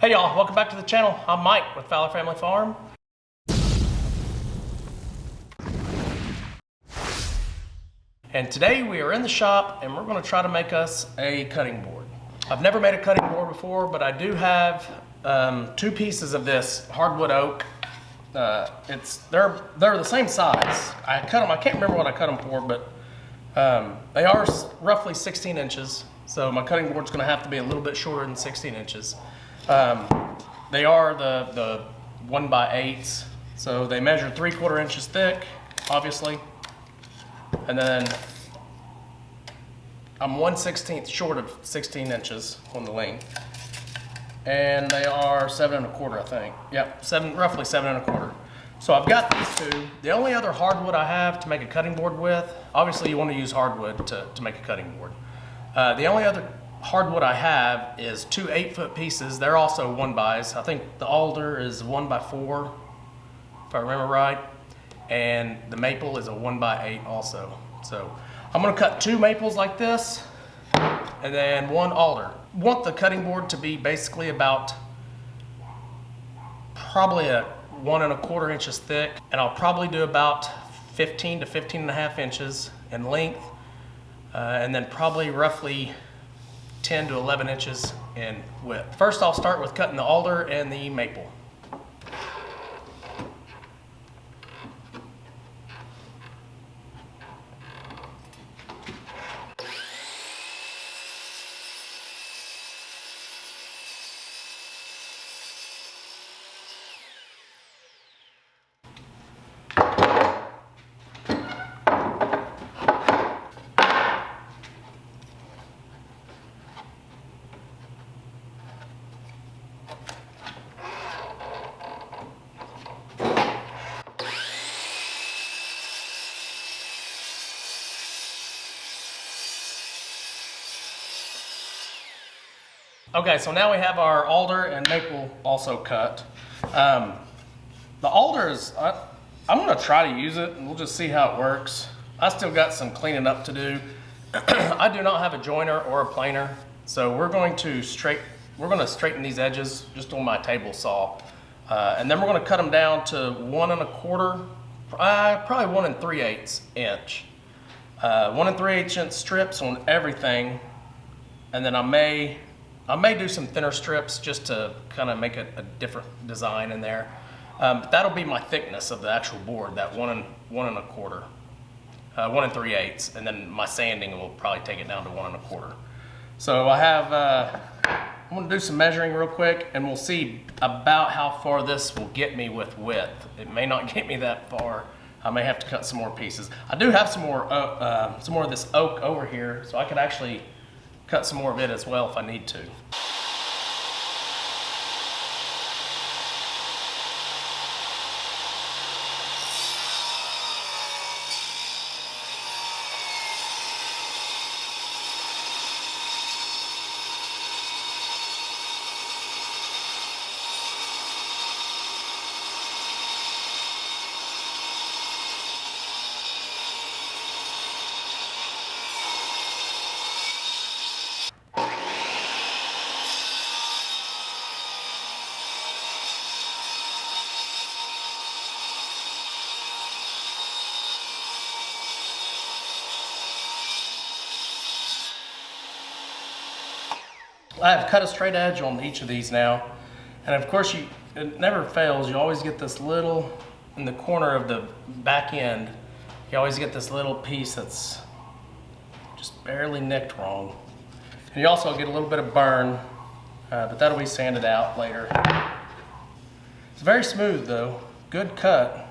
Hey y'all, welcome back to the channel. I'm Mike with Fowler Family Farm. And today we are in the shop and we're going to try to make us a cutting board. I've never made a cutting board before, but I do have two pieces of this hardwood oak. They're the same size. I cut them, I can't remember what I cut them for, but they are roughly 16 inches. So my cutting board's going to have to be a little bit shorter than 16 inches. They are the 1x8s, so they measure 3/4 inches thick, obviously, and then I'm 1/16 short of 16 inches on the length, and they are 7 1/4, I think. Yep, roughly 7 1/4. So I've got these two. The only other hardwood I have to make a cutting board with, obviously you want to use hardwood to make a cutting board. The only other hardwood I have is two 8-foot pieces. They're also 1x's. I think the alder is 1x4, if I remember right, and the maple is a 1x8 also. So I'm going to cut two maples like this, and then one alder. I want the cutting board to be basically about probably a 1 1/4 inches thick, and I'll probably do about 15 to 15.5 inches in length, and then probably roughly 10 to 11 inches in width. First, I'll start with cutting the alder and the maple. Okay, so now we have our alder and maple also cut. The alder is, I'm gonna try to use it and we'll just see how it works. I still got some cleaning up to do. I do not have a joiner or a planer, so we're going to straighten these edges just on my table saw. And then we're gonna cut them down to 1 1/4, probably 1 3/8 inch. 1 3/8 inch strips on everything, and then I may do some thinner strips just to kind of make a different design in there. But that'll be my thickness of the actual board, that 1 1/4, 1 3/8, and then my sanding will probably take it down to 1 1/4. So I have, I'm gonna do some measuring real quick and we'll see about how far this will get me with width. It may not get me that far. I may have to cut some more pieces. I do have some more of this oak over here, so I could actually cut some more of it as well if I need to. I have cut a straight edge on each of these now, and of course it never fails. You always get this little, in the corner of the back end, you always get this little piece that's just barely nicked wrong. And you also get a little bit of burn, but that'll be sanded out later. It's very smooth though, good cut.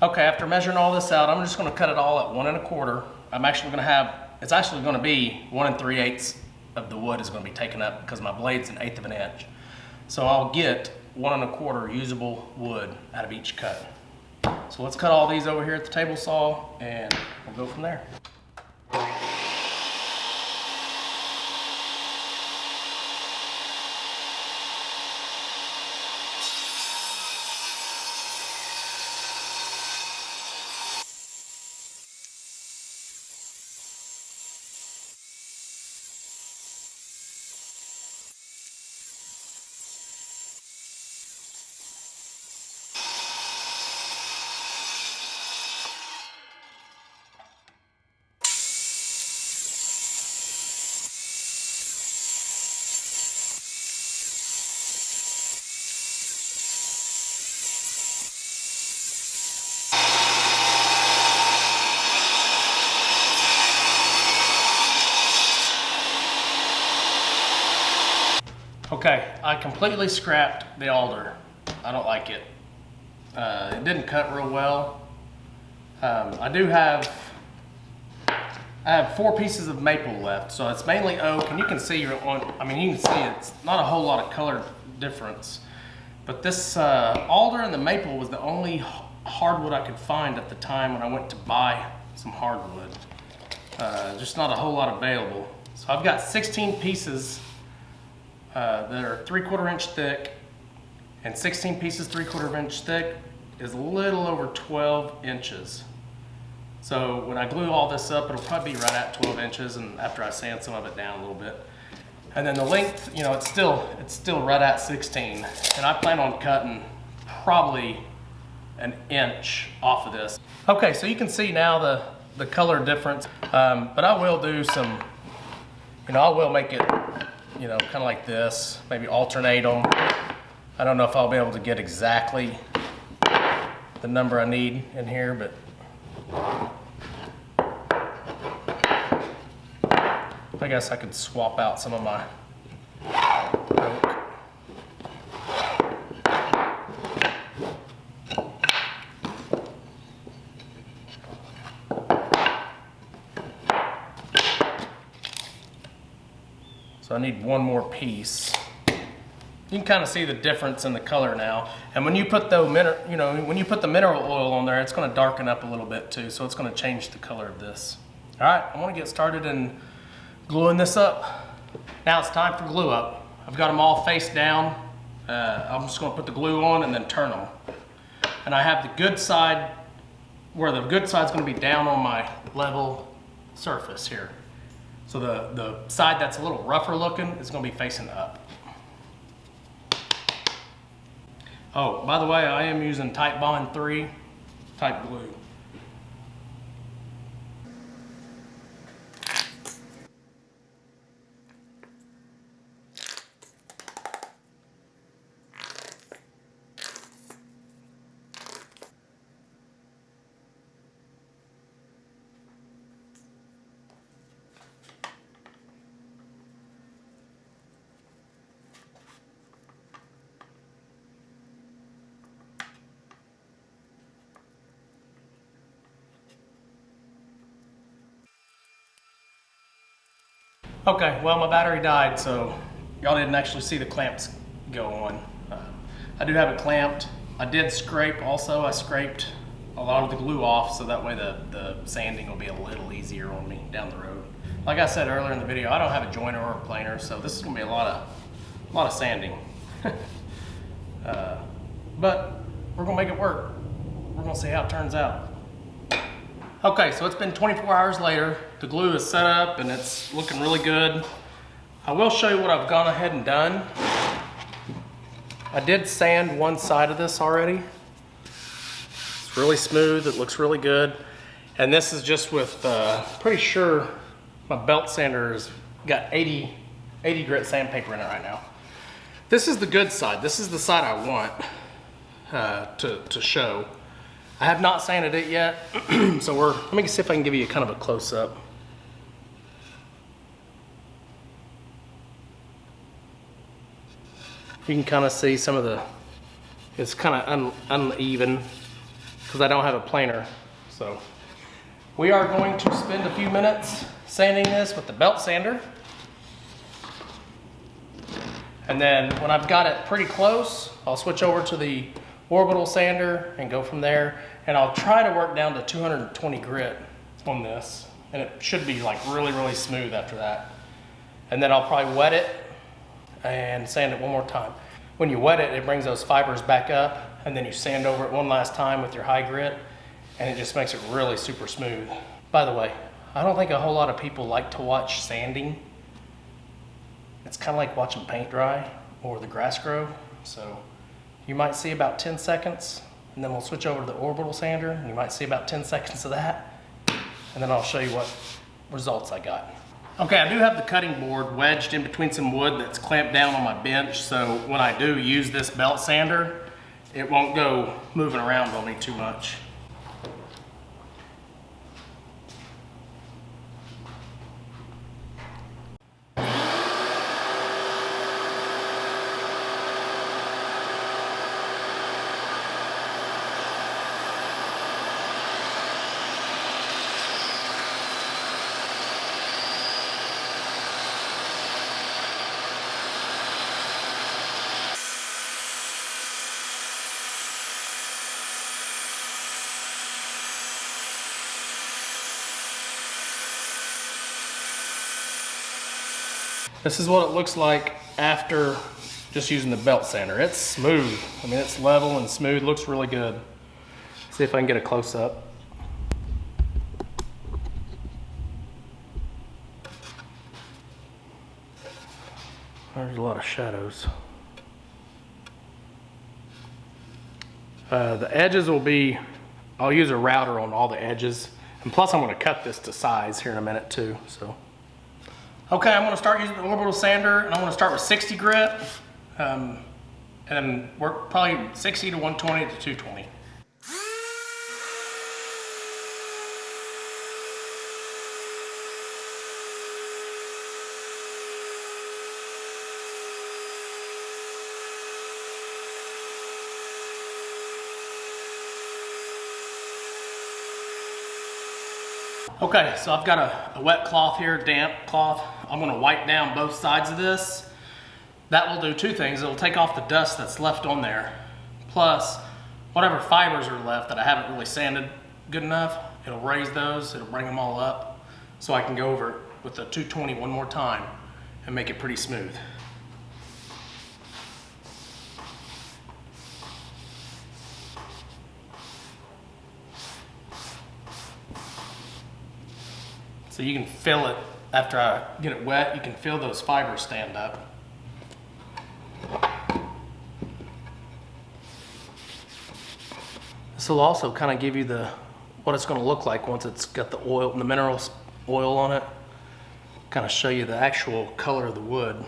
Okay, after measuring all this out, I'm just gonna cut it all at 1 1/4. It's actually gonna be 1 3/8 of the wood is going to be taken up because my blade's 1/8 of an inch. So I'll get 1 1/4 usable wood out of each cut. So let's cut all these over here at the table saw and we'll go from there. Okay, I completely scrapped the alder. I don't like it. It didn't cut real well. I have 4 pieces of maple left, so it's mainly oak, and you can see you can see it's not a whole lot of color difference. But this alder and the maple was the only hardwood I could find at the time when I went to buy some hardwood. Just not a whole lot available. So I've got 16 pieces that are 3/4 inch thick, and 16 pieces 3/4 inch thick is a little over 12 inches. So when I glue all this up, it'll probably be right at 12 inches, and after I sand some of it down a little bit. And then the length, you know, it's still right at 16. And I plan on cutting probably an inch off of this. Okay, so you can see now the color difference, but I will do some, you know, I will make it, you know, kind of like this, maybe alternate them. I don't know if I'll be able to get exactly the number I need in here, but I guess I could swap out some of my oak. So I need one more piece. You can kind of see the difference in the color now. And when you put the mineral oil on there, it's going to darken up a little bit too. So it's going to change the color of this. All right, I want to get started in gluing this up. Now it's time for glue up. I've got them all face down. I'm just going to put the glue on and then turn them. And I have the good side, where the good side's going to be down on my level surface here. So the side that's a little rougher looking is going to be facing up. Oh, by the way, I am using Type Bond 3 type glue. Okay, well, my battery died, so y'all didn't actually see the clamps go on. I do have it clamped. I did scrape also. I scraped a lot of the glue off, so that way the sanding will be a little easier on me down the road. Like I said earlier in the video, I don't have a joiner or a planer, so this is gonna be a lot of sanding. But we're gonna make it work. We're gonna see how it turns out. Okay, so it's been 24 hours later. The glue is set up and it's looking really good. I will show you what I've gone ahead and done. I did sand one side of this already. It's really smooth, it looks really good. And this is just with, pretty sure my belt sander's got 80 grit sandpaper in it right now. This is the good side. This is the side I want to show. I have not sanded it yet, so let me see if I can give you kind of a close-up. You can kind of see some of it's kind of uneven because I don't have a planer. So we are going to spend a few minutes sanding this with the belt sander. And then when I've got it pretty close, I'll switch over to the orbital sander and go from there. And I'll try to work down to 220 grit on this. And it should be like really, really smooth after that. And then I'll probably wet it and sand it one more time. When you wet it, it brings those fibers back up, and then you sand over it one last time with your high grit, and it just makes it really super smooth. By the way, I don't think a whole lot of people like to watch sanding. It's kind of like watching paint dry or the grass grow. So you might see about 10 seconds, and then we'll switch over to the orbital sander, and you might see about 10 seconds of that, and then I'll show you what results I got. Okay, I do have the cutting board wedged in between some wood that's clamped down on my bench, so when I do use this belt sander, it won't go moving around on me too much. This is what it looks like after just using the belt sander. It's smooth. I mean, it's level and smooth, looks really good. See if I can get a close up. There's a lot of shadows. The edges will be, I'll use a router on all the edges. And plus I'm gonna cut this to size here in a minute too, so. Okay, I'm gonna start using the orbital sander, and I'm gonna start with 60 grit, and work probably 60 to 120 to 220. Okay, so I've got a wet cloth here, damp cloth. I'm gonna wipe down both sides of this. That will do two things. It'll take off the dust that's left on there. Plus, whatever fibers are left that I haven't really sanded good enough, it'll raise those, it'll bring them all up, so I can go over it with the 220 one more time and make it pretty smooth. So you can feel it after I get it wet, you can feel those fibers stand up. This will also kind of give you what it's going to look like once it's got the oil, the mineral oil on it. Kind of show you the actual color of the wood.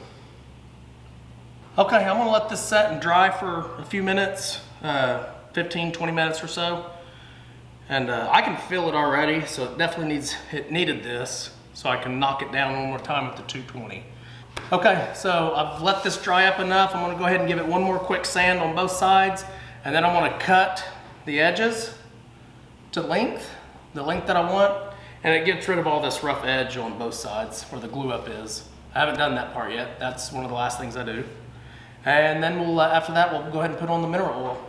Okay, I'm going to let this set and dry for a few minutes, 15, 20 minutes or so. And I can feel it already, so it definitely needed this, so I can knock it down one more time with the 220. Okay, so I've let this dry up enough. I'm gonna go ahead and give it one more quick sand on both sides, and then I'm gonna cut the edges to length, the length that I want, and it gets rid of all this rough edge on both sides where the glue up is. I haven't done that part yet. That's one of the last things I do. And then we'll, after that, we'll go ahead and put on the mineral oil.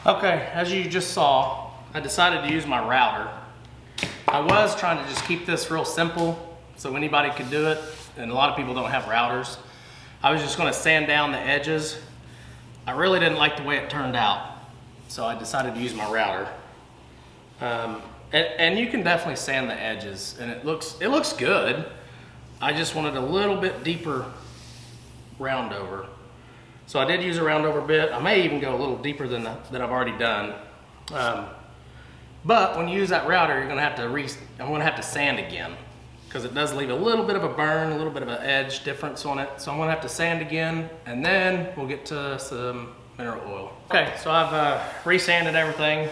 Okay, as you just saw, I decided to use my router. I was trying to just keep this real simple so anybody could do it, and a lot of people don't have routers. I was just gonna sand down the edges. I really didn't like the way it turned out, so I decided to use my router. And you can definitely sand the edges, and it looks good. I just wanted a little bit deeper round over. So I did use a round over bit. I may even go a little deeper than I've already done. But when you use that router, I'm gonna have to sand again, because it does leave a little bit of a burn, a little bit of an edge difference on it. So I'm gonna have to sand again, and then we'll get to some mineral oil. Okay, so I've re-sanded everything.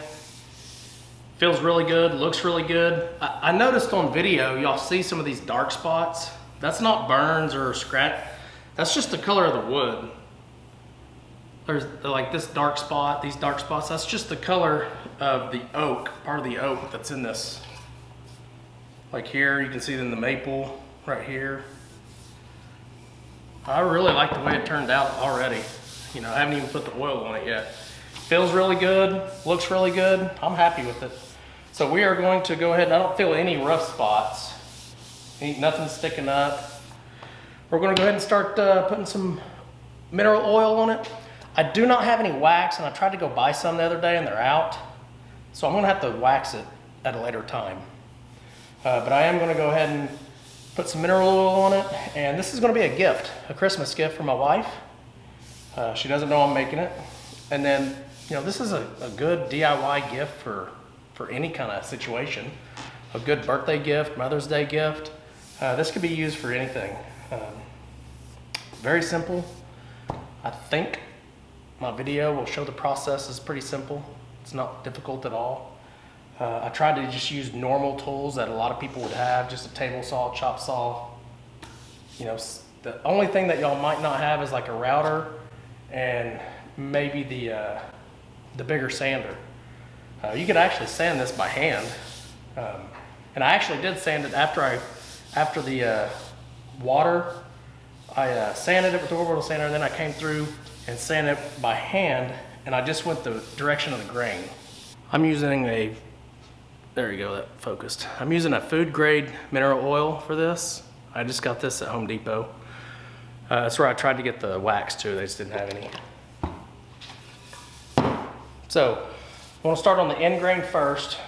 Feels really good, looks really good. I noticed on video, y'all see some of these dark spots. That's not burns or scratch. That's just the color of the wood. There's like this dark spot, these dark spots, that's just the color of the oak, part of the oak that's in this. Like here, you can see it in the maple right here. I really like the way it turned out already. You know, I haven't even put the oil on it yet. Feels really good, looks really good. I'm happy with it. So we are going to go ahead, and I don't feel any rough spots. Ain't nothing sticking up. We're gonna go ahead and start putting some mineral oil on it. I do not have any wax, and I tried to go buy some the other day and they're out. So I'm gonna have to wax it at a later time. But I am gonna go ahead and put some mineral oil on it, and this is gonna be a gift, a Christmas gift for my wife. She doesn't know I'm making it. And then, you know, this is a good DIY gift for any kind of situation. A good birthday gift, Mother's Day gift. This could be used for anything. Very simple. I think my video will show the process is pretty simple. It's not difficult at all. I tried to just use normal tools that a lot of people would have, just a table saw, chop saw. You know, the only thing that y'all might not have is like a router and maybe the bigger sander. You could actually sand this by hand. And I actually did sand it after the water. I sanded it with the orbital sander, and then I came through and sanded it by hand, and I just went the direction of the grain. I'm using there you go, that focused. I'm using a food grade mineral oil for this. I just got this at Home Depot. That's where I tried to get the wax too, they just didn't have any. So, I want to start on the end grain first.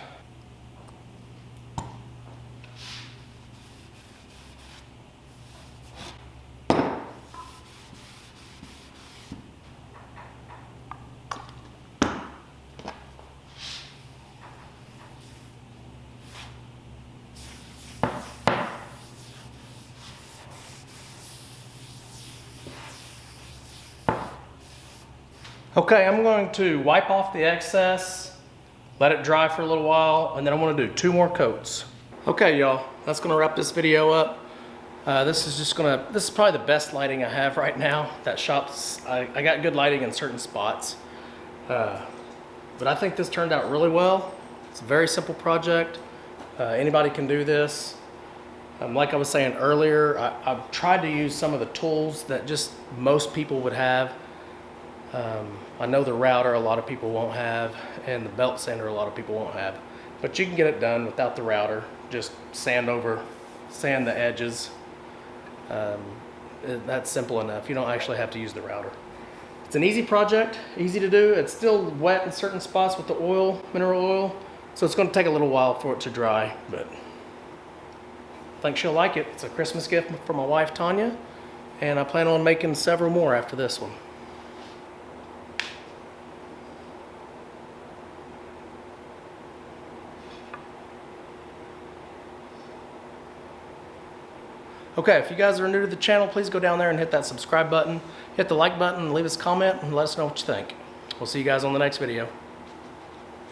Okay, I'm going to wipe off the excess, let it dry for a little while, and then I'm going to do 2 more coats. Okay, y'all, that's going to wrap this video up. This is probably the best lighting I have right now. I got good lighting in certain spots. But I think this turned out really well. It's a very simple project. Anybody can do this. Like I was saying earlier, I've tried to use some of the tools that just most people would have. I know the router a lot of people won't have, and the belt sander a lot of people won't have, but you can get it done without the router. Just sand the edges. That's simple enough. You don't actually have to use the router. It's an easy project, easy to do. It's still wet in certain spots with the oil, mineral oil, so it's going to take a little while for it to dry, but I think she'll like it. It's a Christmas gift for my wife Tanya, and I plan on making several more after this one. Okay, if you guys are new to the channel, please go down there and hit that subscribe button, hit the like button, and leave us a comment, and let us know what you think. We'll see you guys on the next video.